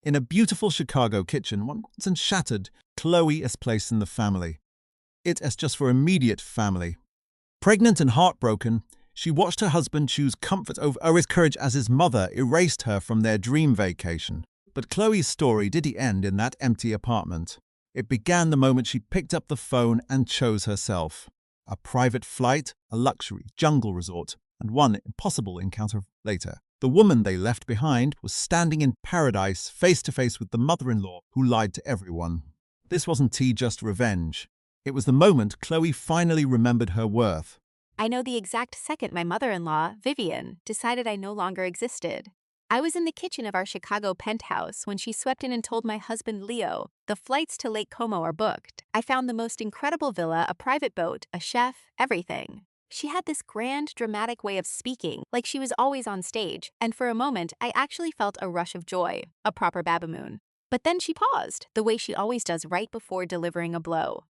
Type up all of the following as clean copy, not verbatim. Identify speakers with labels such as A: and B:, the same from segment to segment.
A: In a beautiful Chicago kitchen, once and shattered, Chloe is placed in the family. It as just for immediate family. Pregnant and heartbroken, she watched her husband choose comfort over his courage as his mother erased her from their dream vacation. But Chloe's story didn't end in that empty apartment. It began the moment she picked up the phone and chose herself. A private flight, a luxury jungle resort, and one impossible encounter later. The woman they left behind was standing in paradise face to face with the mother-in-law who lied to everyone. This wasn't just revenge. It was the moment Chloe finally remembered her worth.
B: I know the exact second my mother-in-law, Vivian, decided I no longer existed. I was in the kitchen of our Chicago penthouse when she swept in and told my husband Leo, the flights to Lake Como are booked. I found the most incredible villa, a private boat, a chef, everything. She had this grand, dramatic way of speaking, like she was always on stage, and for a moment I actually felt a rush of joy, a proper babamoon. But then she paused, the way she always does right before delivering a blow.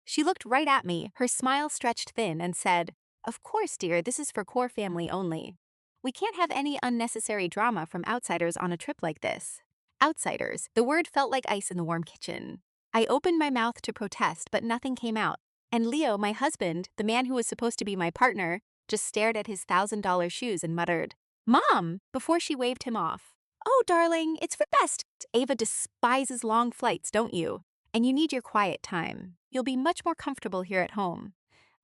B: She looked right at me, her smile stretched thin, and said, "Of course, dear, this is for core family only. We can't have any unnecessary drama from outsiders on a trip like this." Outsiders, the word felt like ice in the warm kitchen. I opened my mouth to protest, but nothing came out. And Leo, my husband, the man who was supposed to be my partner, just stared at his $1,000 shoes and muttered, "Mom," before she waved him off. "Oh, darling, it's for best. Ava despises long flights, don't you? And you need your quiet time. You'll be much more comfortable here at home."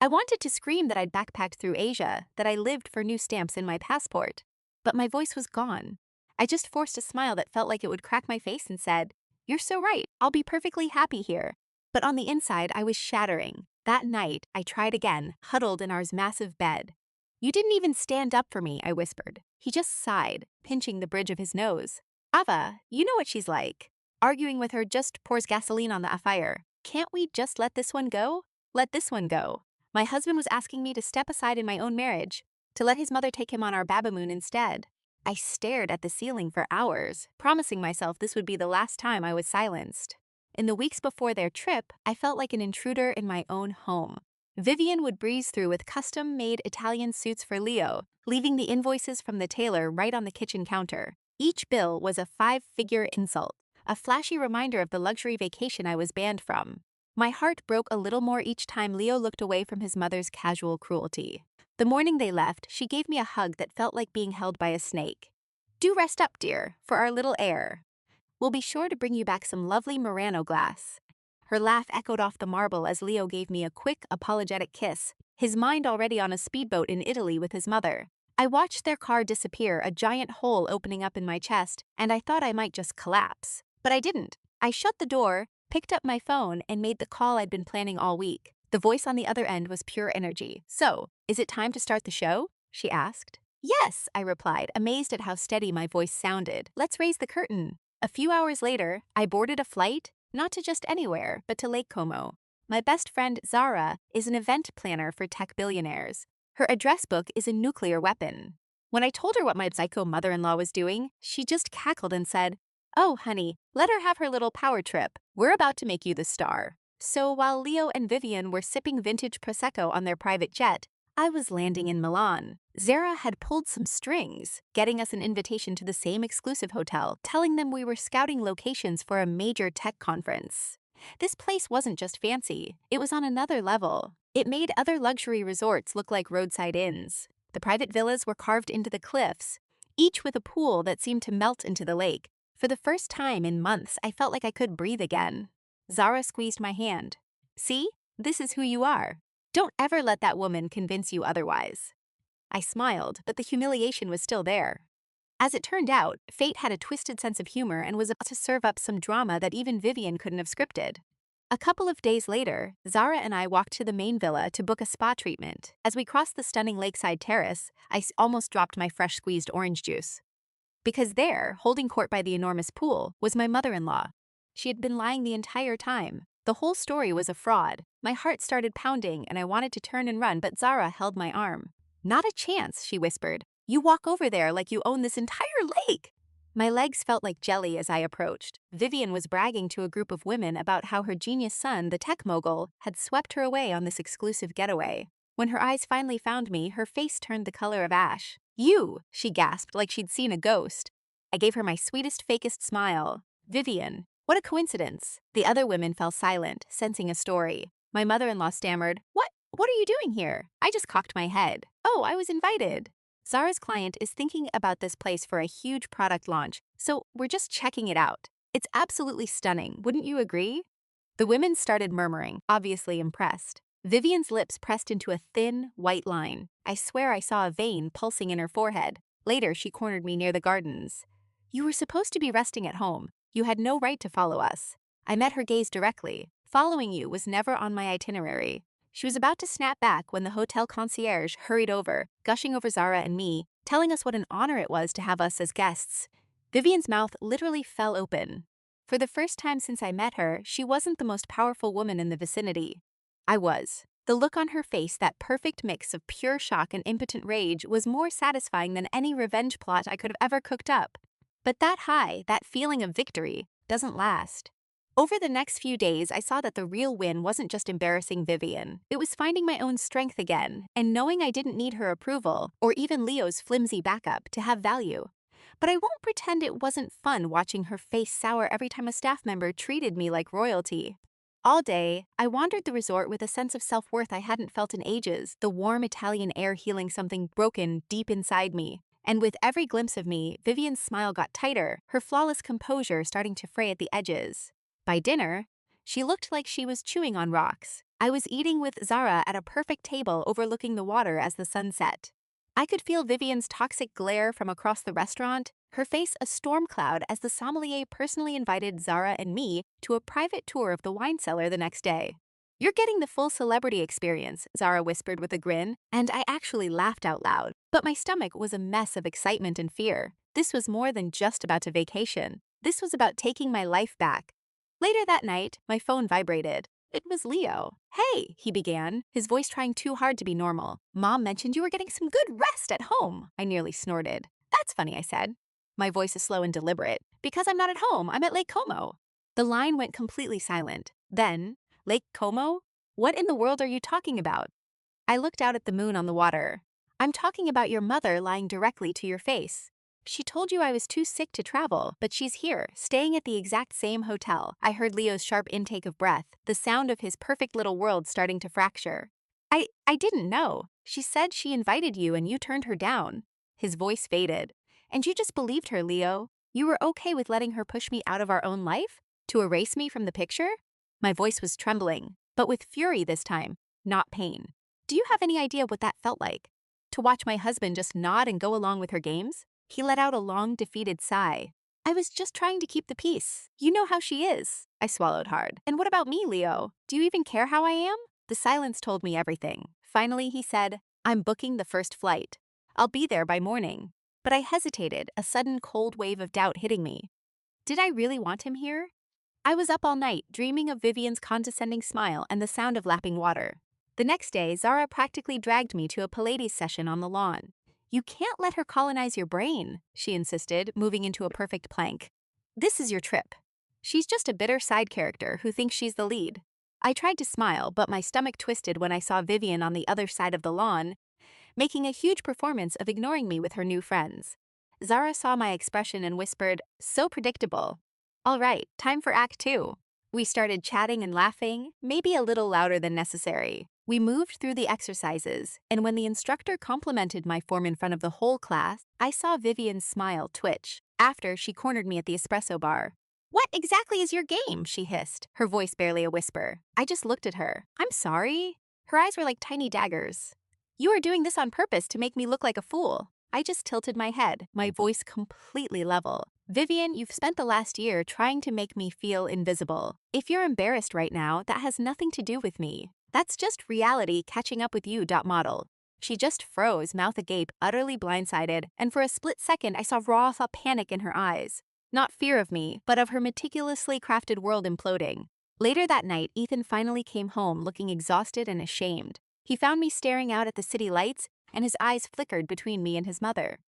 B: I wanted to scream that I'd backpacked through Asia, that I lived for new stamps in my passport. But my voice was gone. I just forced a smile that felt like it would crack my face and said, "You're so right, I'll be perfectly happy here." But on the inside, I was shattering. That night, I tried again, huddled in our massive bed. "You didn't even stand up for me," I whispered. He just sighed, pinching the bridge of his nose. "Ava, you know what she's like. Arguing with her just pours gasoline on the fire. Can't we just let this one go? Let this one go." My husband was asking me to step aside in my own marriage, to let his mother take him on our babamoon instead. I stared at the ceiling for hours, promising myself this would be the last time I was silenced. In the weeks before their trip, I felt like an intruder in my own home. Vivian would breeze through with custom-made Italian suits for Leo, leaving the invoices from the tailor right on the kitchen counter. Each bill was a five-figure insult, a flashy reminder of the luxury vacation I was banned from. My heart broke a little more each time Leo looked away from his mother's casual cruelty. The morning they left, she gave me a hug that felt like being held by a snake. "Do rest up, dear, for our little heir. We'll be sure to bring you back some lovely Murano glass." Her laugh echoed off the marble as Leo gave me a quick, apologetic kiss, his mind already on a speedboat in Italy with his mother. I watched their car disappear, a giant hole opening up in my chest, and I thought I might just collapse. But I didn't. I shut the door, picked up my phone, and made the call I'd been planning all week. The voice on the other end was pure energy. "So, is it time to start the show?" she asked. "Yes," I replied, amazed at how steady my voice sounded. "Let's raise the curtain." A few hours later, I boarded a flight, not to just anywhere, but to Lake Como. My best friend, Zara, is an event planner for tech billionaires. Her address book is a nuclear weapon. When I told her what my psycho mother-in-law was doing, she just cackled and said, "Oh, honey, let her have her little power trip. We're about to make you the star." So while Leo and Vivian were sipping vintage Prosecco on their private jet, I was landing in Milan. Zara had pulled some strings, getting us an invitation to the same exclusive hotel, telling them we were scouting locations for a major tech conference. This place wasn't just fancy, it was on another level. It made other luxury resorts look like roadside inns. The private villas were carved into the cliffs, each with a pool that seemed to melt into the lake. For the first time in months, I felt like I could breathe again. Zara squeezed my hand. "See? This is who you are. Don't ever let that woman convince you otherwise." I smiled, but the humiliation was still there. As it turned out, fate had a twisted sense of humor and was about to serve up some drama that even Vivian couldn't have scripted. A couple of days later, Zara and I walked to the main villa to book a spa treatment. As we crossed the stunning lakeside terrace, I almost dropped my fresh squeezed orange juice. Because there, holding court by the enormous pool, was my mother-in-law. She had been lying the entire time. The whole story was a fraud. My heart started pounding and I wanted to turn and run, but Zara held my arm. "Not a chance," she whispered. "You walk over there like you own this entire lake." My legs felt like jelly as I approached. Vivian was bragging to a group of women about how her genius son, the tech mogul, had swept her away on this exclusive getaway. When her eyes finally found me, her face turned the color of ash. "You," she gasped like she'd seen a ghost. I gave her my sweetest, fakest smile. Vivian. What a coincidence. The other women fell silent, sensing a story. My mother-in-law stammered, What are you doing here? I just cocked my head. Oh, I was invited. Zara's client is thinking about this place for a huge product launch, so we're just checking it out. It's absolutely stunning, wouldn't you agree? The women started murmuring, obviously impressed. Vivian's lips pressed into a thin, white line. I swear I saw a vein pulsing in her forehead. Later, she cornered me near the gardens. You were supposed to be resting at home. You had no right to follow us. I met her gaze directly. Following you was never on my itinerary. She was about to snap back when the hotel concierge hurried over, gushing over Zara and me, telling us what an honor it was to have us as guests. Vivian's mouth literally fell open. For the first time since I met her, she wasn't the most powerful woman in the vicinity. I was. The look on her face, that perfect mix of pure shock and impotent rage, was more satisfying than any revenge plot I could have ever cooked up. But that high, that feeling of victory, doesn't last. Over the next few days, I saw that the real win wasn't just embarrassing Vivian. It was finding my own strength again, and knowing I didn't need her approval, or even Leo's flimsy backup, to have value. But I won't pretend it wasn't fun watching her face sour every time a staff member treated me like royalty. All day, I wandered the resort with a sense of self-worth I hadn't felt in ages, the warm Italian air healing something broken deep inside me. And with every glimpse of me, Vivian's smile got tighter, her flawless composure starting to fray at the edges. By dinner, she looked like she was chewing on rocks. I was eating with Zara at a perfect table overlooking the water as the sun set. I could feel Vivian's toxic glare from across the restaurant, her face a storm cloud as the sommelier personally invited Zara and me to a private tour of the wine cellar the next day. You're getting the full celebrity experience, Zara whispered with a grin, and I actually laughed out loud. But my stomach was a mess of excitement and fear. This was more than just about a vacation. This was about taking my life back. Later that night, my phone vibrated. It was Leo. Hey, he began, his voice trying too hard to be normal. Mom mentioned you were getting some good rest at home, I nearly snorted. That's funny, I said. My voice is slow and deliberate. Because I'm not at home, I'm at Lake Como. The line went completely silent. Then, Lake Como? What in the world are you talking about? I looked out at the moon on the water. I'm talking about your mother lying directly to your face. She told you I was too sick to travel, but she's here, staying at the exact same hotel. I heard Leo's sharp intake of breath, the sound of his perfect little world starting to fracture. I didn't know. She said she invited you and you turned her down. His voice faded. And you just believed her, Leo. You were okay with letting her push me out of our own life? To erase me from the picture? My voice was trembling, but with fury this time, not pain. Do you have any idea what that felt like? To watch my husband just nod and go along with her games? He let out a long, defeated sigh. I was just trying to keep the peace. You know how she is. I swallowed hard. And what about me, Leo? Do you even care how I am? The silence told me everything. Finally, he said, I'm booking the first flight. I'll be there by morning. But I hesitated, a sudden cold wave of doubt hitting me. Did I really want him here? I was up all night, dreaming of Vivian's condescending smile and the sound of lapping water. The next day, Zara practically dragged me to a Pilates session on the lawn. You can't let her colonize your brain, she insisted, moving into a perfect plank. This is your trip. She's just a bitter side character who thinks she's the lead. I tried to smile, but my stomach twisted when I saw Vivian on the other side of the lawn, making a huge performance of ignoring me with her new friends. Zara saw my expression and whispered, so predictable. All right, time for Act 2. We started chatting and laughing, maybe a little louder than necessary. We moved through the exercises, and when the instructor complimented my form in front of the whole class, I saw Vivian's smile twitch. After, she cornered me at the espresso bar. What exactly is your game? She hissed, her voice barely a whisper. I just looked at her. I'm sorry. Her eyes were like tiny daggers. You are doing this on purpose to make me look like a fool. I just tilted my head, my voice completely level. Vivian, you've spent the last year trying to make me feel invisible. If you're embarrassed right now, that has nothing to do with me. That's just reality catching up with you. Model. She just froze, mouth agape, utterly blindsided, and for a split second I saw raw panic in her eyes. Not fear of me, but of her meticulously crafted world imploding. Later that night, Ethan finally came home looking exhausted and ashamed. He found me staring out at the city lights, and his eyes flickered between me and his mother.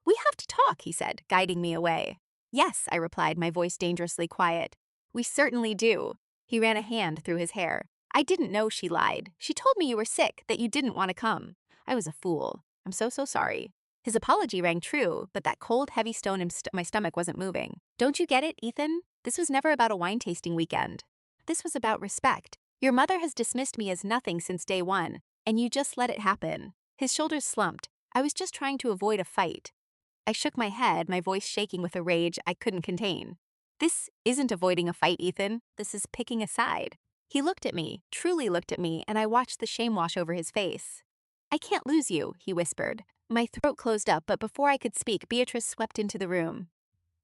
B: We have to talk, he said, guiding me away. Yes, I replied, my voice dangerously quiet. We certainly do. He ran a hand through his hair. I didn't know, she lied. She told me you were sick, that you didn't want to come. I was a fool. I'm so sorry. His apology rang true, but that cold, heavy stone in my stomach wasn't moving. Don't you get it, Ethan? This was never about a wine tasting weekend. This was about respect. Your mother has dismissed me as nothing since day one, and you just let it happen. His shoulders slumped. I was just trying to avoid a fight. I shook my head, my voice shaking with a rage I couldn't contain. This isn't avoiding a fight, Ethan. This is picking a side. He looked at me, truly looked at me, and I watched the shame wash over his face. I can't lose you, he whispered. My throat closed up, but before I could speak, Beatrice swept into the room.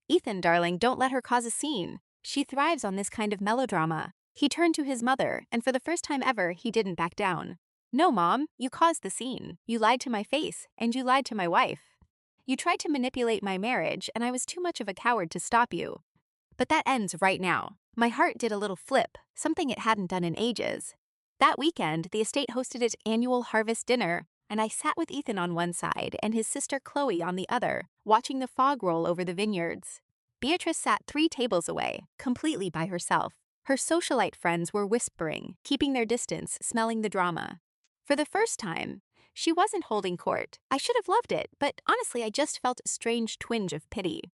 B: Ethan, darling, don't let her cause a scene. She thrives on this kind of melodrama. He turned to his mother, and for the first time ever, he didn't back down. No, Mom, you caused the scene. You lied to my face, and you lied to my wife. You tried to manipulate my marriage, and I was too much of a coward to stop you. But that ends right now. My heart did a little flip, something it hadn't done in ages. That weekend, the estate hosted its annual harvest dinner, and I sat with Ethan on one side and his sister Chloe on the other, watching the fog roll over the vineyards. Beatrice sat 3 tables away, completely by herself. Her socialite friends were whispering, keeping their distance, smelling the drama. For the first time, she wasn't holding court. I should have loved it, but honestly, I just felt a strange twinge of pity.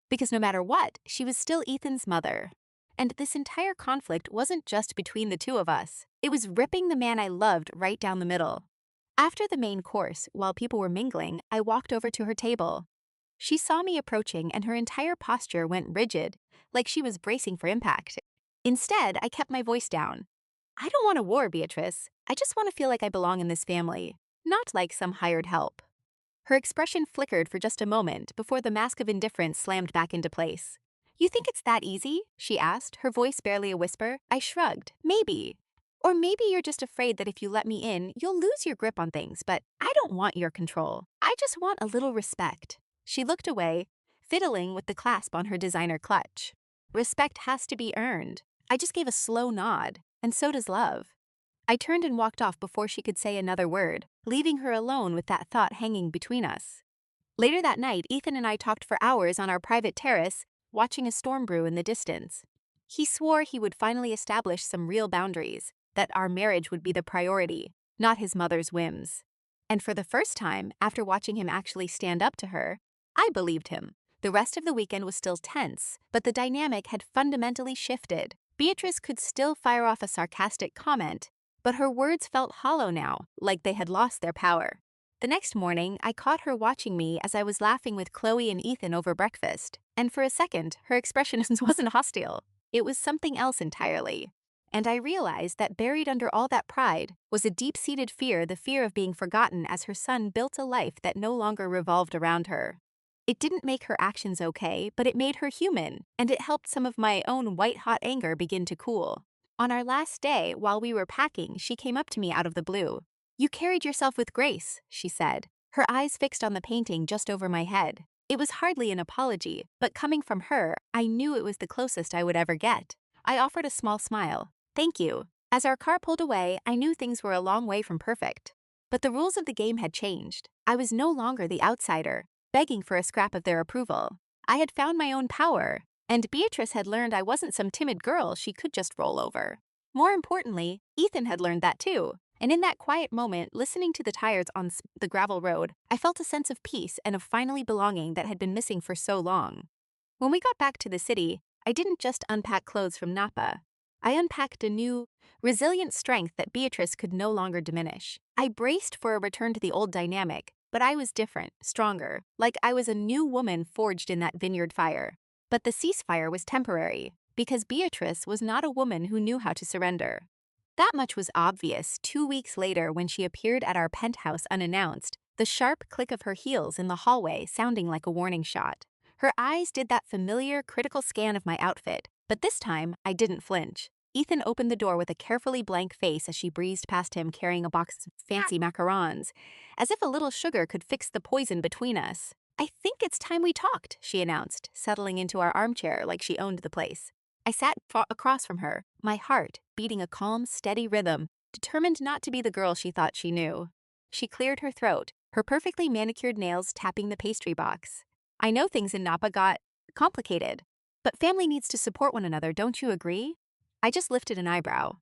B: Because no matter what, she was still Ethan's mother. And this entire conflict wasn't just between the two of us. It was ripping the man I loved right down the middle. After the main course, while people were mingling, I walked over to her table. She saw me approaching and her entire posture went rigid, like she was bracing for impact. Instead, I kept my voice down. I don't want a war, Beatrice. I just want to feel like I belong in this family, not like some hired help. Her expression flickered for just a moment before the mask of indifference slammed back into place. You think it's that easy? She asked, her voice barely a whisper. I shrugged. Maybe. Or maybe you're just afraid that if you let me in, you'll lose your grip on things, but I don't want your control. I just want a little respect. She looked away, fiddling with the clasp on her designer clutch. Respect has to be earned. I just gave a slow nod, and so does love. I turned and walked off before she could say another word, leaving her alone with that thought hanging between us. Later that night, Ethan and I talked for hours on our private terrace, watching a storm brew in the distance. He swore he would finally establish some real boundaries, that our marriage would be the priority, not his mother's whims. And for the first time, after watching him actually stand up to her, I believed him. The rest of the weekend was still tense, but the dynamic had fundamentally shifted. Beatrice could still fire off a sarcastic comment, but her words felt hollow now, like they had lost their power. The next morning, I caught her watching me as I was laughing with Chloe and Ethan over breakfast, and for a second, her expression wasn't hostile. It was something else entirely. And I realized that buried under all that pride was a deep-seated fear, the fear of being forgotten as her son built a life that no longer revolved around her. It didn't make her actions okay, but it made her human, and it helped some of my own white-hot anger begin to cool. On our last day, while we were packing, she came up to me out of the blue. You carried yourself with grace, she said, her eyes fixed on the painting just over my head. It was hardly an apology, but coming from her, I knew it was the closest I would ever get. I offered a small smile. Thank you. As our car pulled away, I knew things were a long way from perfect. But the rules of the game had changed. I was no longer the outsider, begging for a scrap of their approval. I had found my own power, and Beatrice had learned I wasn't some timid girl she could just roll over. More importantly, Ethan had learned that too. And in that quiet moment, listening to the tires on the gravel road, I felt a sense of peace and of finally belonging that had been missing for so long. When we got back to the city, I didn't just unpack clothes from Napa. I unpacked a new, resilient strength that Beatrice could no longer diminish. I braced for a return to the old dynamic, but I was different, stronger, like I was a new woman forged in that vineyard fire. But the ceasefire was temporary, because Beatrice was not a woman who knew how to surrender. That much was obvious 2 weeks later when she appeared at our penthouse unannounced, the sharp click of her heels in the hallway sounding like a warning shot. Her eyes did that familiar, critical scan of my outfit, but this time I didn't flinch. Ethan opened the door with a carefully blank face as she breezed past him carrying a box of fancy macarons, as if a little sugar could fix the poison between us. I think it's time we talked, she announced, settling into our armchair like she owned the place. I sat across from her, my heart beating a calm, steady rhythm, determined not to be the girl she thought she knew. She cleared her throat, her perfectly manicured nails tapping the pastry box. I know things in Napa got complicated, but family needs to support one another, don't you agree? I just lifted an eyebrow.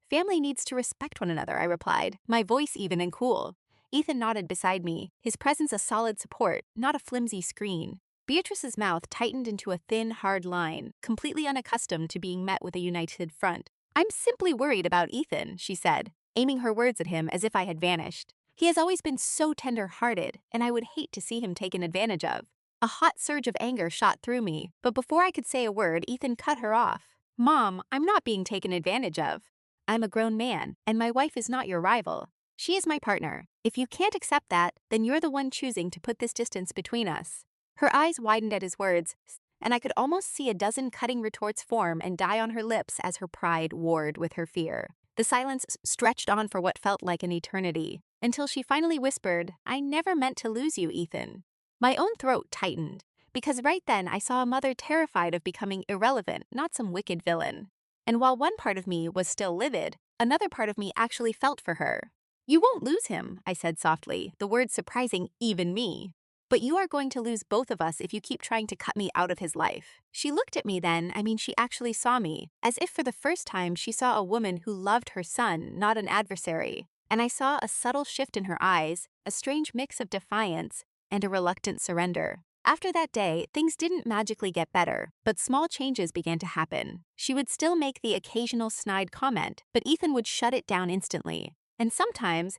B: Family needs to respect one another, I replied, my voice even and cool. Ethan nodded beside me, his presence a solid support, not a flimsy screen. Beatrice's mouth tightened into a thin, hard line, completely unaccustomed to being met with a united front. "I'm simply worried about Ethan," she said, aiming her words at him as if I had vanished. "He has always been so tender-hearted, and I would hate to see him taken advantage of." A hot surge of anger shot through me, but before I could say a word, Ethan cut her off. "Mom, I'm not being taken advantage of. I'm a grown man, and my wife is not your rival. She is my partner. If you can't accept that, then you're the one choosing to put this distance between us." Her eyes widened at his words, and I could almost see a dozen cutting retorts form and die on her lips as her pride warred with her fear. The silence stretched on for what felt like an eternity, until she finally whispered, "I never meant to lose you, Ethan." My own throat tightened, because right then I saw a mother terrified of becoming irrelevant, not some wicked villain. And while one part of me was still livid, another part of me actually felt for her. "You won't lose him," I said softly, the words surprising even me. "But you are going to lose both of us if you keep trying to cut me out of his life." She looked at me then, she actually saw me, as if for the first time she saw a woman who loved her son, not an adversary. And I saw a subtle shift in her eyes, a strange mix of defiance and a reluctant surrender. After that day, things didn't magically get better, but small changes began to happen. She would still make the occasional snide comment, but Ethan would shut it down instantly. And sometimes,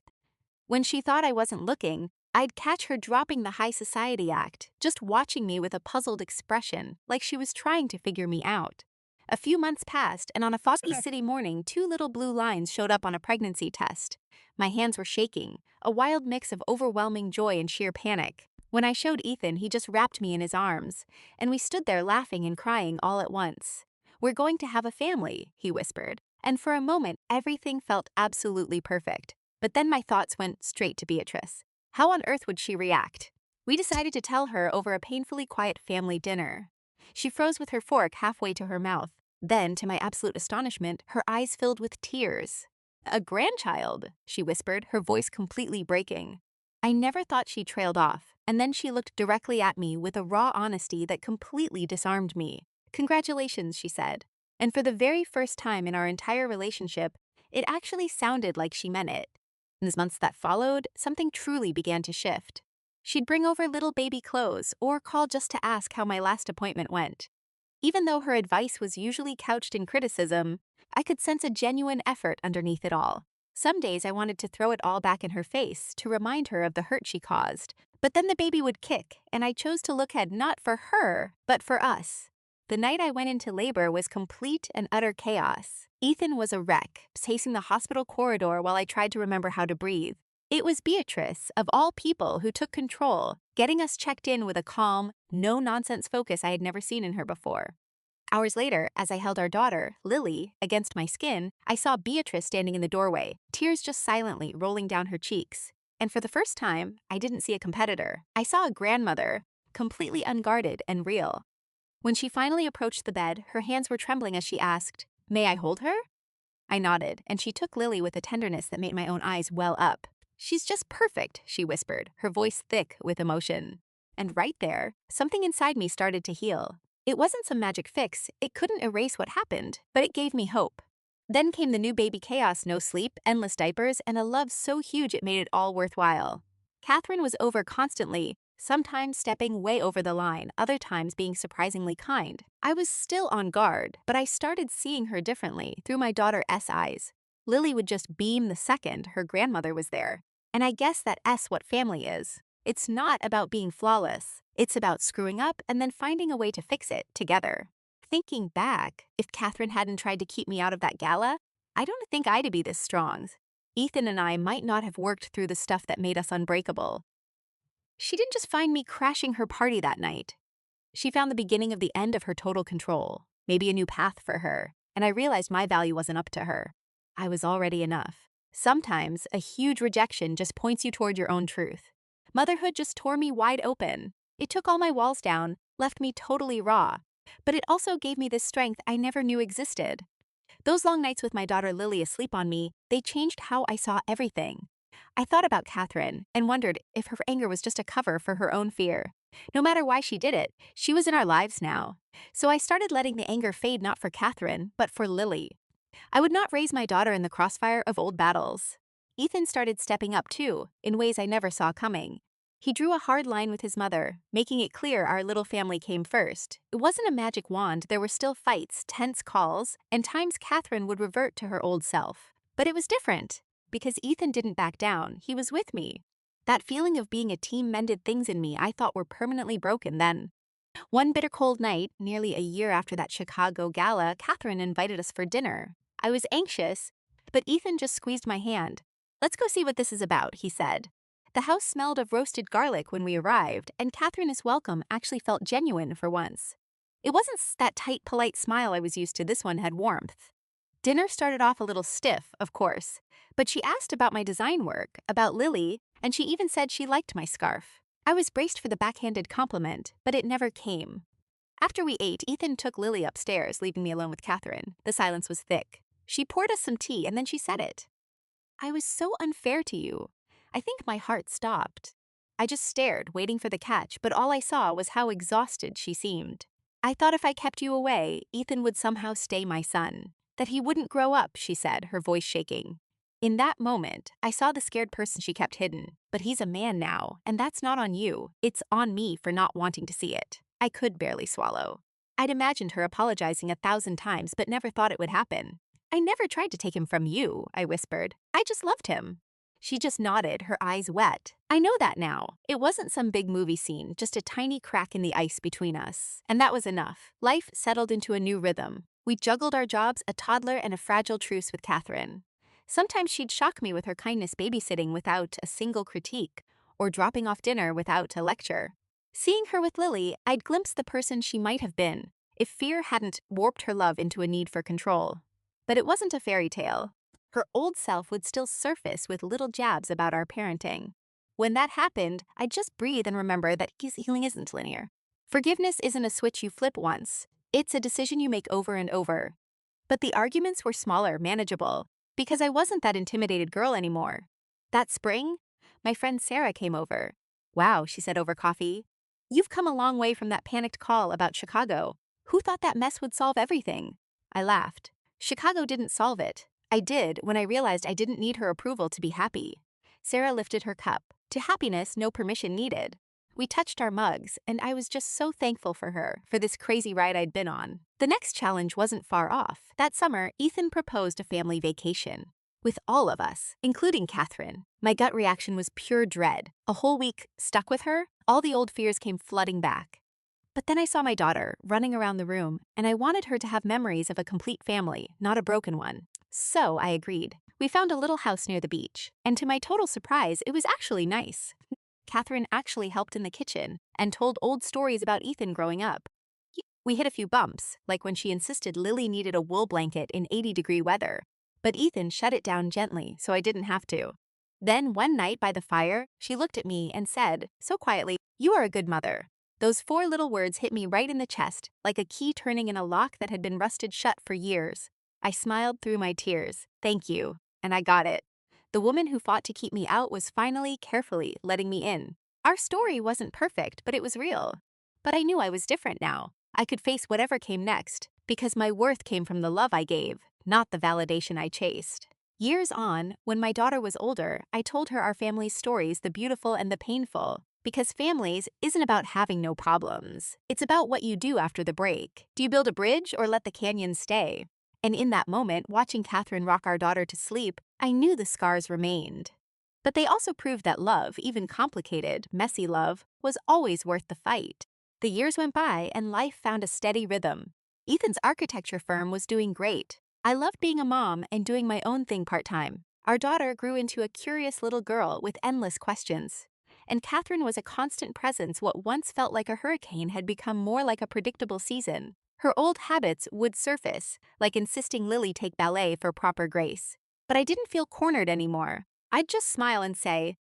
B: when she thought I wasn't looking, I'd catch her dropping the high society act, just watching me with a puzzled expression, like she was trying to figure me out. A few months passed, and on a foggy city morning, 2 little blue lines showed up on a pregnancy test. My hands were shaking, a wild mix of overwhelming joy and sheer panic. When I showed Ethan, he just wrapped me in his arms, and we stood there laughing and crying all at once. "We're going to have a family," he whispered, and for a moment everything felt absolutely perfect. But then my thoughts went straight to Beatrice. How on earth would she react? We decided to tell her over a painfully quiet family dinner. She froze with her fork halfway to her mouth. Then, to my absolute astonishment, her eyes filled with tears. "A grandchild," she whispered, her voice completely breaking. I never thought she trailed off, and then she looked directly at me with a raw honesty that completely disarmed me. "Congratulations," she said. And for the very first time in our entire relationship, it actually sounded like she meant it. In the months that followed, something truly began to shift. She'd bring over little baby clothes or call just to ask how my last appointment went. Even though her advice was usually couched in criticism, I could sense a genuine effort underneath it all. Some days I wanted to throw it all back in her face to remind her of the hurt she caused, but then the baby would kick, and I chose to look ahead not for her, but for us. The night I went into labor was complete and utter chaos. Ethan was a wreck, pacing the hospital corridor while I tried to remember how to breathe. It was Beatrice, of all people, who took control, getting us checked in with a calm, no-nonsense focus I had never seen in her before. Hours later, as I held our daughter, Lily, against my skin, I saw Beatrice standing in the doorway, tears just silently rolling down her cheeks. And for the first time, I didn't see a competitor. I saw a grandmother, completely unguarded and real. When she finally approached the bed, her hands were trembling as she asked, "May I hold her?" I nodded, and she took Lily with a tenderness that made my own eyes well up. "She's just perfect," she whispered, her voice thick with emotion. And right there, something inside me started to heal. It wasn't some magic fix, it couldn't erase what happened, but it gave me hope. Then came the new baby chaos: no sleep, endless diapers, and a love so huge it made it all worthwhile. Catherine was over constantly, sometimes stepping way over the line, other times being surprisingly kind. I was still on guard, but I started seeing her differently, through my daughter S eyes. Lily would just beam the second her grandmother was there. And I guess that S what family is. It's not about being flawless. It's about screwing up and then finding a way to fix it together. Thinking back, if Catherine hadn't tried to keep me out of that gala, I don't think I'd be this strong. Ethan and I might not have worked through the stuff that made us unbreakable. She didn't just find me crashing her party that night. She found the beginning of the end of her total control, maybe a new path for her, and I realized my value wasn't up to her. I was already enough. Sometimes, a huge rejection just points you toward your own truth. Motherhood just tore me wide open. It took all my walls down, left me totally raw, but it also gave me this strength I never knew existed. Those long nights with my daughter Lily asleep on me, they changed how I saw everything. I thought about Catherine and wondered if her anger was just a cover for her own fear. No matter why she did it, she was in our lives now. So I started letting the anger fade not for Catherine, but for Lily. I would not raise my daughter in the crossfire of old battles. Ethan started stepping up too, in ways I never saw coming. He drew a hard line with his mother, making it clear our little family came first. It wasn't a magic wand, there were still fights, tense calls, and times Catherine would revert to her old self. But it was different, because Ethan didn't back down, he was with me. That feeling of being a team mended things in me I thought were permanently broken then. One bitter cold night, nearly a year after that Chicago gala, Catherine invited us for dinner. I was anxious, but Ethan just squeezed my hand. "Let's go see what this is about," he said. The house smelled of roasted garlic when we arrived, and Catherine's welcome actually felt genuine for once. It wasn't that tight, polite smile I was used to, this one had warmth. Dinner started off a little stiff, of course, but she asked about my design work, about Lily, and she even said she liked my scarf. I was braced for the backhanded compliment, but it never came. After we ate, Ethan took Lily upstairs, leaving me alone with Catherine. The silence was thick. She poured us some tea and then she said it. "I was so unfair to you." I think my heart stopped. I just stared, waiting for the catch, but all I saw was how exhausted she seemed. "I thought if I kept you away, Ethan would somehow stay my son. That he wouldn't grow up," she said, her voice shaking. In that moment, I saw the scared person she kept hidden. But he's a man now, and that's not on you. It's on me for not wanting to see it. I could barely swallow. I'd imagined her apologizing 1,000 times, but never thought it would happen. "I never tried to take him from you," I whispered. "I just loved him." She just nodded, her eyes wet. "I know that now. It wasn't some big movie scene, just a tiny crack in the ice between us. And that was enough." Life settled into a new rhythm. We juggled our jobs, a toddler, and a fragile truce with Catherine. Sometimes she'd shock me with her kindness, babysitting without a single critique, or dropping off dinner without a lecture. Seeing her with Lily, I'd glimpse the person she might have been, if fear hadn't warped her love into a need for control. But it wasn't a fairy tale. Her old self would still surface with little jabs about our parenting. When that happened, I'd just breathe and remember that healing isn't linear. Forgiveness isn't a switch you flip once. It's a decision you make over and over. But the arguments were smaller, manageable, because I wasn't that intimidated girl anymore. That spring, my friend Sarah came over. "Wow," she said over coffee. "You've come a long way from that panicked call about Chicago. Who thought that mess would solve everything?" I laughed. "Chicago didn't solve it. I did when I realized I didn't need her approval to be happy." Sarah lifted her cup. To happiness, no permission needed. We touched our mugs, and I was just so thankful for her, for this crazy ride I'd been on. The next challenge wasn't far off. That summer, Ethan proposed a family vacation. With all of us, including Catherine. My gut reaction was pure dread. A whole week stuck with her, all the old fears came flooding back. But then I saw my daughter running around the room, and I wanted her to have memories of a complete family, not a broken one. So I agreed. We found a little house near the beach, and to my total surprise, it was actually nice. Catherine actually helped in the kitchen and told old stories about Ethan growing up. We hit a few bumps, like when she insisted Lily needed a wool blanket in 80-degree weather. But Ethan shut it down gently, so I didn't have to. Then one night by the fire, she looked at me and said, so quietly, "You are a good mother." Those 4 little words hit me right in the chest, like a key turning in a lock that had been rusted shut for years. I smiled through my tears. "Thank you." And I got it. The woman who fought to keep me out was finally, carefully, letting me in. Our story wasn't perfect, but it was real. But I knew I was different now. I could face whatever came next, because my worth came from the love I gave, not the validation I chased. Years on, when my daughter was older, I told her our family's stories, the beautiful and the painful. Because families isn't about having no problems. It's about what you do after the break. Do you build a bridge or let the canyon stay? And in that moment, watching Catherine rock our daughter to sleep, I knew the scars remained. But they also proved that love, even complicated, messy love, was always worth the fight. The years went by and life found a steady rhythm. Ethan's architecture firm was doing great. I loved being a mom and doing my own thing part-time. Our daughter grew into a curious little girl with endless questions. And Catherine was a constant presence. What once felt like a hurricane had become more like a predictable season. Her old habits would surface, like insisting Lily take ballet for proper grace. But I didn't feel cornered anymore. I'd just smile and say,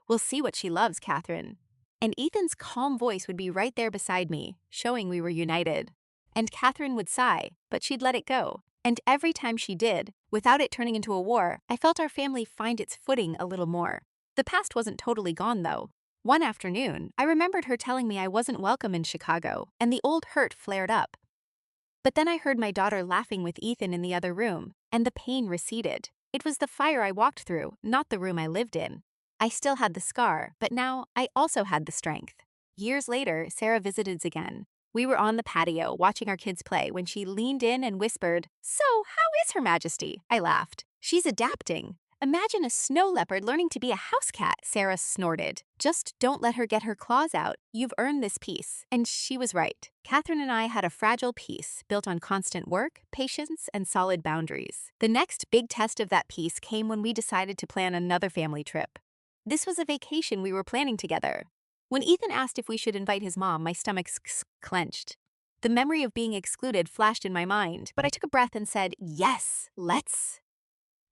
B: "We'll see what she loves, Catherine." And Ethan's calm voice would be right there beside me, showing we were united. And Catherine would sigh, but she'd let it go. And every time she did, without it turning into a war, I felt our family find its footing a little more. The past wasn't totally gone, though. One afternoon, I remembered her telling me I wasn't welcome in Chicago, and the old hurt flared up. But then I heard my daughter laughing with Ethan in the other room, and the pain receded. It was the fire I walked through, not the room I lived in. I still had the scar, but now I also had the strength. Years later, Sarah visited again. We were on the patio watching our kids play when she leaned in and whispered, "So, how is Her Majesty?" I laughed. "She's adapting. Imagine a snow leopard learning to be a house cat," Sarah snorted. "Just don't let her get her claws out. You've earned this peace." And she was right. Catherine and I had a fragile peace built on constant work, patience, and solid boundaries. The next big test of that peace came when we decided to plan another family trip. This was a vacation we were planning together. When Ethan asked if we should invite his mom, my stomach clenched. The memory of being excluded flashed in my mind, but I took a breath and said, "Yes, let's."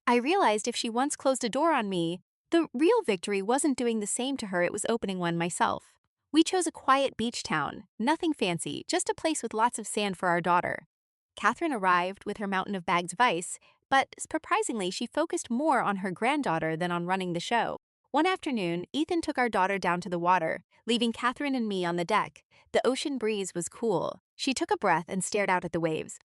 B: I realized if she once closed a door on me, the real victory wasn't doing the same to her, it was opening one myself. We chose a quiet beach town, nothing fancy, just a place with lots of sand for our daughter. Catherine arrived with her mountain of bags of ice, but surprisingly, she focused more on her granddaughter than on running the show. One afternoon, Ethan took our daughter down to the water, leaving Catherine and me on the deck. The ocean breeze was cool. She took a breath and stared out at the waves.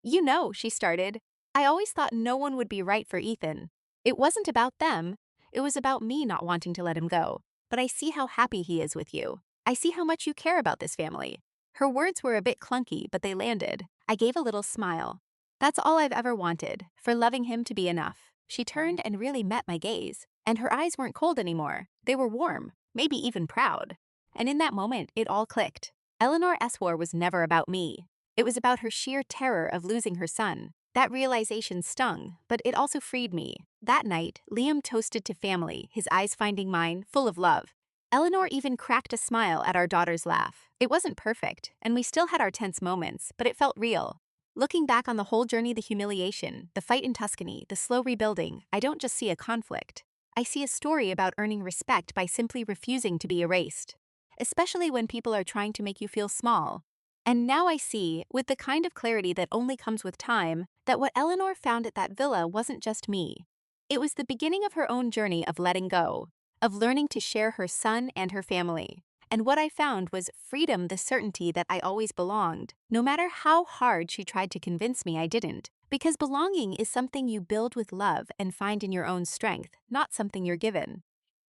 B: "You know," she started, "I always thought no one would be right for Ethan. It wasn't about them. It was about me not wanting to let him go. But I see how happy he is with you. I see how much you care about this family." Her words were a bit clunky, but they landed. I gave a little smile. "That's all I've ever wanted, for loving him to be enough." She turned and really met my gaze, and her eyes weren't cold anymore. They were warm, maybe even proud. And in that moment, it all clicked. Eleanor Eswar was never about me. It was about her sheer terror of losing her son. That realization stung, but it also freed me. That night, Liam toasted to family, his eyes finding mine, full of love. Eleanor even cracked a smile at our daughter's laugh. It wasn't perfect, and we still had our tense moments, but it felt real. Looking back on the whole journey, the humiliation, the fight in Tuscany, the slow rebuilding, I don't just see a conflict. I see a story about earning respect by simply refusing to be erased. Especially when people are trying to make you feel small. And now I see, with the kind of clarity that only comes with time, that what Eleanor found at that villa wasn't just me. It was the beginning of her own journey of letting go, of learning to share her son and her family. And what I found was freedom, the certainty that I always belonged, no matter how hard she tried to convince me I didn't. Because belonging is something you build with love and find in your own strength, not something you're given.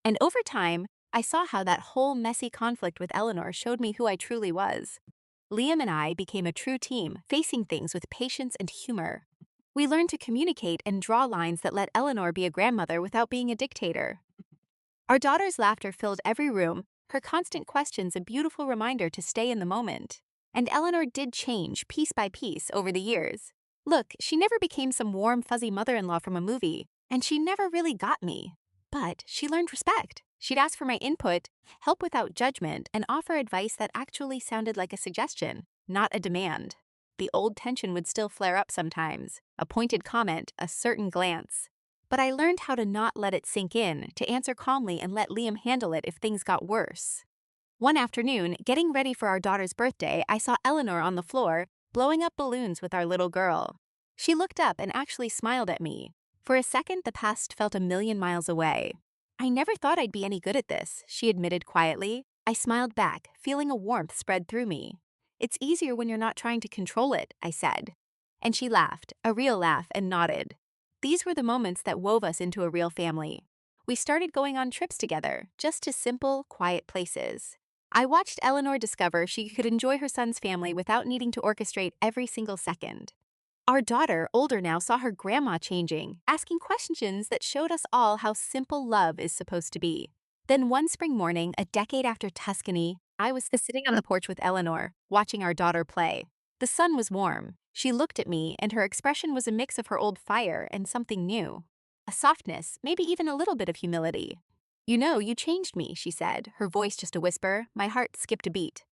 B: And over time, I saw how that whole messy conflict with Eleanor showed me who I truly was. Liam and I became a true team, facing things with patience and humor. We learned to communicate and draw lines that let Eleanor be a grandmother without being a dictator. Our daughter's laughter filled every room, her constant questions a beautiful reminder to stay in the moment. And Eleanor did change piece by piece over the years. Look, she never became some warm, fuzzy mother-in-law from a movie, and she never really got me. But she learned respect. She'd ask for my input, help without judgment, and offer advice that actually sounded like a suggestion, not a demand. The old tension would still flare up sometimes, a pointed comment, a certain glance. But I learned how to not let it sink in, to answer calmly and let Liam handle it if things got worse. One afternoon, getting ready for our daughter's birthday, I saw Eleanor on the floor, blowing up balloons with our little girl. She looked up and actually smiled at me. For a second, the past felt a million miles away. "I never thought I'd be any good at this," she admitted quietly. I smiled back, feeling a warmth spread through me. "It's easier when you're not trying to control it," I said. And she laughed, a real laugh, and nodded. These were the moments that wove us into a real family. We started going on trips together, just to simple, quiet places. I watched Eleanor discover she could enjoy her son's family without needing to orchestrate every single second. Our daughter, older now, saw her grandma changing, asking questions that showed us all how simple love is supposed to be. Then one spring morning, a decade after Tuscany, I was sitting on the porch with Eleanor, watching our daughter play. The sun was warm. She looked at me, and her expression was a mix of her old fire and something new. A softness, maybe even a little bit of humility. "You know, you changed me," she said, her voice just a whisper. My heart skipped a beat.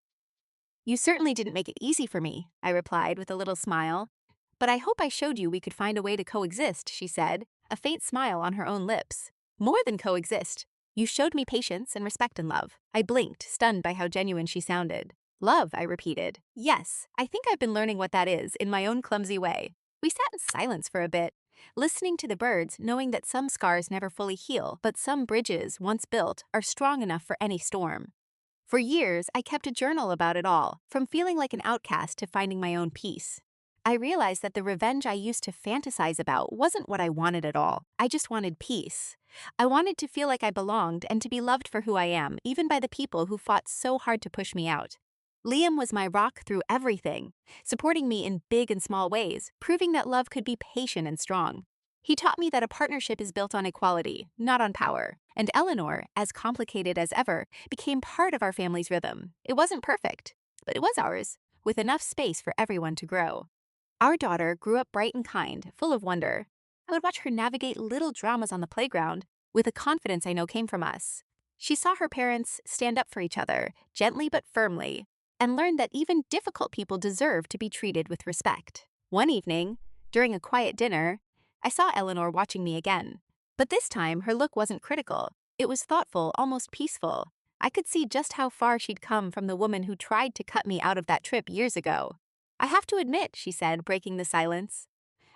B: "You certainly didn't make it easy for me," I replied with a little smile. "But I hope I showed you we could find a way to coexist," she said, a faint smile on her own lips. "More than coexist. You showed me patience and respect and love." I blinked, stunned by how genuine she sounded. "Love," I repeated. "Yes, I think I've been learning what that is in my own clumsy way." We sat in silence for a bit, listening to the birds, knowing that some scars never fully heal, but some bridges, once built, are strong enough for any storm. For years, I kept a journal about it all, from feeling like an outcast to finding my own peace. I realized that the revenge I used to fantasize about wasn't what I wanted at all. I just wanted peace. I wanted to feel like I belonged and to be loved for who I am, even by the people who fought so hard to push me out. Liam was my rock through everything, supporting me in big and small ways, proving that love could be patient and strong. He taught me that a partnership is built on equality, not on power. And Eleanor, as complicated as ever, became part of our family's rhythm. It wasn't perfect, but it was ours, with enough space for everyone to grow. Our daughter grew up bright and kind, full of wonder. I would watch her navigate little dramas on the playground with a confidence I know came from us. She saw her parents stand up for each other, gently but firmly, and learned that even difficult people deserve to be treated with respect. One evening, during a quiet dinner, I saw Eleanor watching me again. But this time, her look wasn't critical. It was thoughtful, almost peaceful. I could see just how far she'd come from the woman who tried to cut me out of that trip years ago. I have to admit, she said, breaking the silence,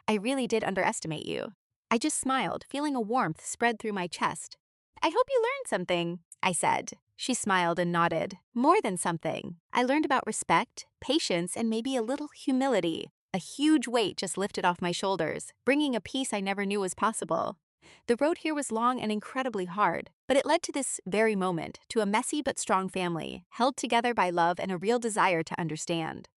B: I really did underestimate you. I just smiled, feeling a warmth spread through my chest. I hope you learned something, I said. She smiled and nodded. More than something. I learned about respect, patience, and maybe a little humility. A huge weight just lifted off my shoulders, bringing a peace I never knew was possible. The road here was long and incredibly hard, but it led to this very moment, to a messy but strong family, held together by love and a real desire to understand.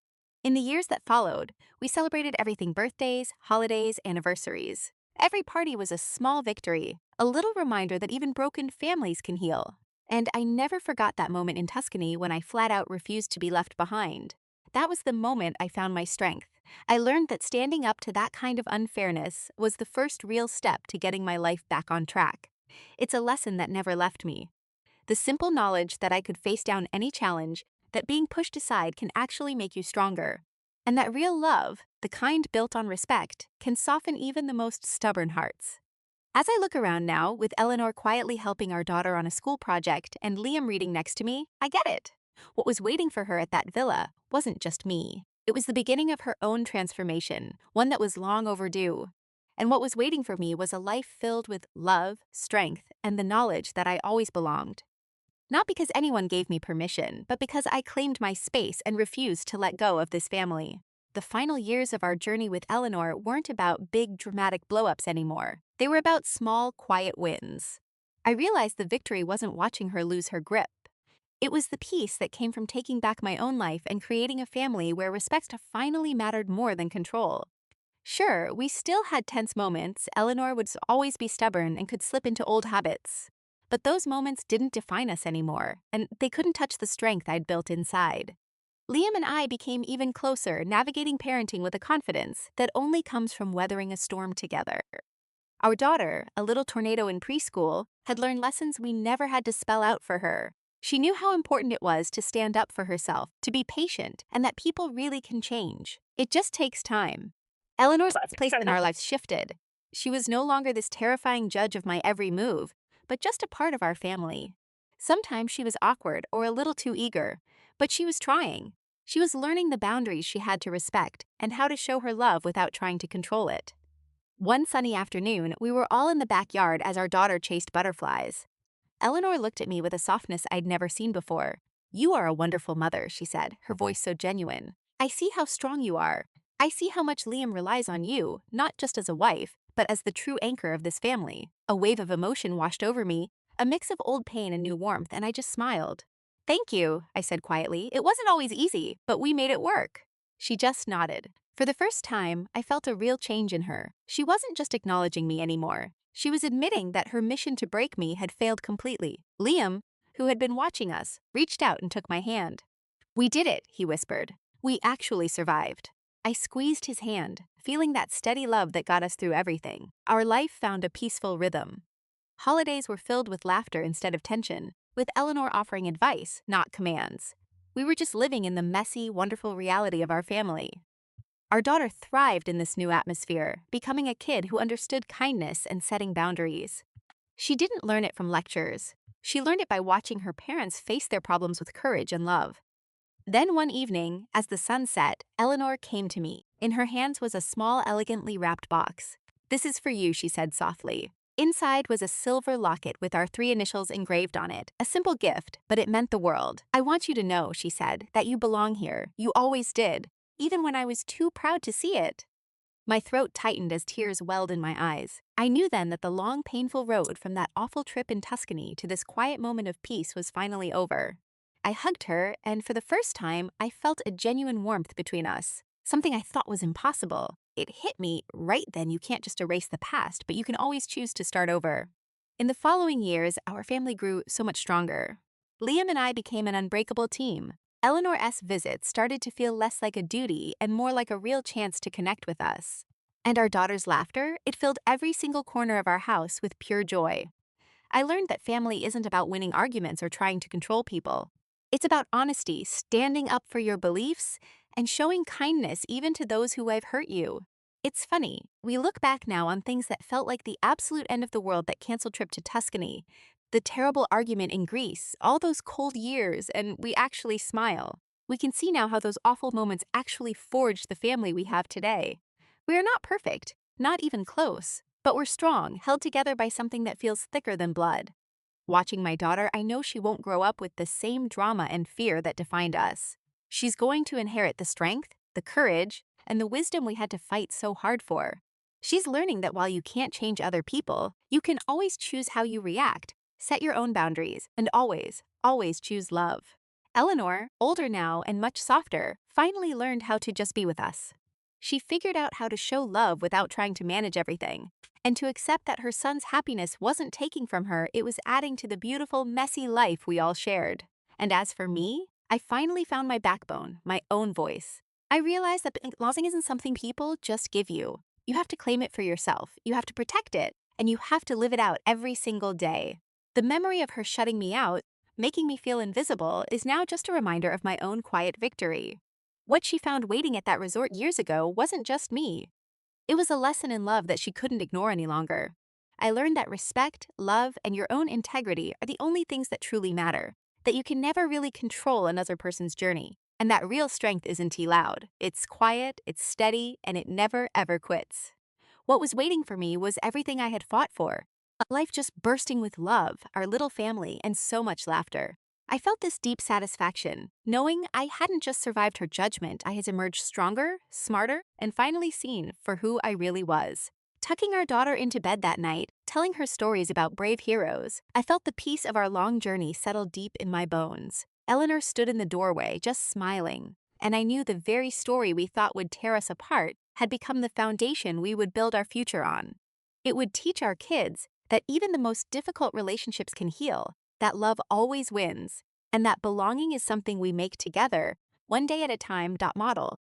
B: In the years that followed, we celebrated everything: birthdays, holidays, anniversaries. Every party was a small victory, a little reminder that even broken families can heal. And I never forgot that moment in Tuscany when I flat out refused to be left behind. That was the moment I found my strength. I learned that standing up to that kind of unfairness was the first real step to getting my life back on track. It's a lesson that never left me. The simple knowledge that I could face down any challenge, that being pushed aside can actually make you stronger, and that real love, the kind built on respect, can soften even the most stubborn hearts. As I look around now, with Eleanor quietly helping our daughter on a school project and Liam reading next to me, I get it. What was waiting for her at that villa wasn't just me. It was the beginning of her own transformation, one that was long overdue. And what was waiting for me was a life filled with love, strength, and the knowledge that I always belonged. Not because anyone gave me permission, but because I claimed my space and refused to let go of this family. The final years of our journey with Eleanor weren't about big dramatic blow-ups anymore. They were about small, quiet wins. I realized the victory wasn't watching her lose her grip. It was the peace that came from taking back my own life and creating a family where respect finally mattered more than control. Sure, we still had tense moments. Eleanor would always be stubborn and could slip into old habits. But those moments didn't define us anymore, and they couldn't touch the strength I'd built inside. Liam and I became even closer, navigating parenting with a confidence that only comes from weathering a storm together. Our daughter, a little tornado in preschool, had learned lessons we never had to spell out for her. She knew how important it was to stand up for herself, to be patient, and that people really can change. It just takes time. Eleanor's place in our lives shifted. She was no longer this terrifying judge of my every move, but just a part of our family. Sometimes she was awkward or a little too eager, but she was trying. She was learning the boundaries she had to respect and how to show her love without trying to control it. One sunny afternoon, we were all in the backyard as our daughter chased butterflies. Eleanor looked at me with a softness I'd never seen before. "You are a wonderful mother," she said, her voice so genuine. "I see how strong you are. I see how much Liam relies on you, not just as a wife, but as the true anchor of this family." A wave of emotion washed over me, a mix of old pain and new warmth, and I just smiled. "Thank you," I said quietly. "It wasn't always easy, but we made it work." She just nodded. For the first time, I felt a real change in her. She wasn't just acknowledging me anymore. She was admitting that her mission to break me had failed completely. Liam, who had been watching us, reached out and took my hand. "We did it," he whispered. "We actually survived." I squeezed his hand, feeling that steady love that got us through everything. Our life found a peaceful rhythm. Holidays were filled with laughter instead of tension, with Eleanor offering advice, not commands. We were just living in the messy, wonderful reality of our family. Our daughter thrived in this new atmosphere, becoming a kid who understood kindness and setting boundaries. She didn't learn it from lectures. She learned it by watching her parents face their problems with courage and love. Then one evening, as the sun set, Eleanor came to me. In her hands was a small, elegantly wrapped box. "This is for you," she said softly. Inside was a silver locket with our 3 initials engraved on it, a simple gift, but it meant the world. "I want you to know," she said, "that you belong here. You always did, even when I was too proud to see it." My throat tightened as tears welled in my eyes. I knew then that the long, painful road from that awful trip in Tuscany to this quiet moment of peace was finally over. I hugged her, and for the first time, I felt a genuine warmth between us, something I thought was impossible. It hit me right then: you can't just erase the past, but you can always choose to start over. In the following years, our family grew so much stronger. Liam and I became an unbreakable team. Eleanor's visits started to feel less like a duty and more like a real chance to connect with us. And our daughter's laughter, it filled every single corner of our house with pure joy. I learned that family isn't about winning arguments or trying to control people. It's about honesty, standing up for your beliefs, and showing kindness even to those who have hurt you. It's funny, we look back now on things that felt like the absolute end of the world: that canceled trip to Tuscany, the terrible argument in Greece, all those cold years, and we actually smile. We can see now how those awful moments actually forged the family we have today. We are not perfect, not even close, but we're strong, held together by something that feels thicker than blood. Watching my daughter, I know she won't grow up with the same drama and fear that defined us. She's going to inherit the strength, the courage, and the wisdom we had to fight so hard for. She's learning that while you can't change other people, you can always choose how you react, set your own boundaries, and always, always choose love. Eleanor, older now and much softer, finally learned how to just be with us. She figured out how to show love without trying to manage everything, and to accept that her son's happiness wasn't taking from her, it was adding to the beautiful, messy life we all shared. And as for me, I finally found my backbone, my own voice. I realized that losing isn't something people just give you. You have to claim it for yourself, you have to protect it, and you have to live it out every single day. The memory of her shutting me out, making me feel invisible, is now just a reminder of my own quiet victory. What she found waiting at that resort years ago wasn't just me. It was a lesson in love that she couldn't ignore any longer. I learned that respect, love, and your own integrity are the only things that truly matter, that you can never really control another person's journey, and that real strength isn't loud. It's quiet, it's steady, and it never ever quits. What was waiting for me was everything I had fought for: a life just bursting with love, our little family, and so much laughter. I felt this deep satisfaction, knowing I hadn't just survived her judgment, I had emerged stronger, smarter, and finally seen for who I really was. Tucking our daughter into bed that night, telling her stories about brave heroes, I felt the peace of our long journey settle deep in my bones. Eleanor stood in the doorway, just smiling, and I knew the very story we thought would tear us apart had become the foundation we would build our future on. It would teach our kids that even the most difficult relationships can heal, that love always wins, and that belonging is something we make together, one day at a time. Model.